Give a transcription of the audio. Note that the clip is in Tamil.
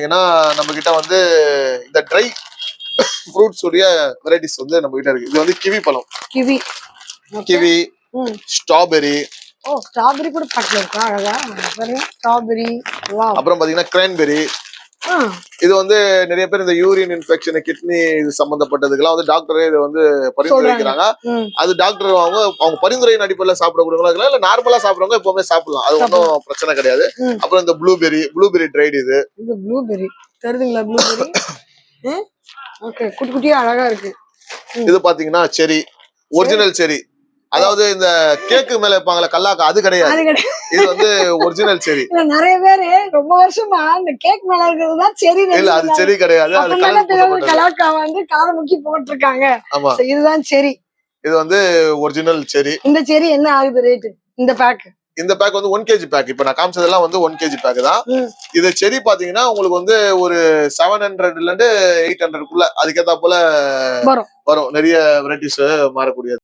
ஏன்னா நம்ம கிட்ட வந்து இந்த ட்ரை ஃப்ரூட்ஸ் உடைய வெரைட்டிஸ் வந்து நம்ம கிட்ட இருக்கு. இது வந்து கிவி பழம், கிவி, ஸ்ட்ராபெரி. ஓ, ஸ்ட்ராபெரி கூட பக்கத்துல இருக்கா, அழகா பாருங்க. Strawberry, wow. அப்புறம் பாத்தீங்கன்னா கிரான்பெரி. இது வந்து நிறைய பேர் இந்த யூரின் இன்ஃபெக்ஷன், கிட்னி இது சம்பந்தப்பட்டதுக்கெல்லாம் வந்து டாக்டரே இதை வந்து பரிந்துரைக்கிறாங்க. அது டாக்டர் அவங்க பரிந்துரையின் அடிப்படையில் சாப்பிடக்கூடியவங்களா இல்ல நார்மலா சாப்பிடுறவங்க எப்பவுமே சாப்பிடலாம், அது ஒன்றும் பிரச்சனை கிடையாது. அப்புறம் இந்த ப்ளூபெரி ட்ரைடு. இது ப்ளூபெரி தெரியுதுங்களா? ப்ளூபெரி ஓகே, குட்டி குட்டியா அழகா இருக்கு. இது பாத்தீங்கன்னா செரி, ஒரிஜினல் செரி. அதாவது இந்த கேக்கு மேல வைப்பாங்கல்ல கல்லாக்கா, அது கிடையாது. இது வந்து ஒரிஜினல் செரி. நிறைய பேரு ரொம்ப வருஷமா இந்த கேக் மேல இருக்கிறதுதான் செரி. இல்ல, அது செரி கிடையாது. அது கலாக்கா வந்து காரம் முக்கி போட்டுருக்காங்க. ஆமா, இதுதான் செரி. இது வந்து ஒரிஜினல் செரி. இந்த செரி என்ன ஆகுது ரேட்? இந்த பேக் வந்து 1 kg பேக். இப்ப நான் காமிச்சதெல்லாம் வந்து 1 kg பேக் தான். இது செரி பாத்தீங்கன்னா உங்களுக்கு வந்து ஒரு 700 ல இருந்து 800 அதுக்கேத்தா போல வரும். நிறைய வெரைட்டிஸ் மாறக்கூடியது.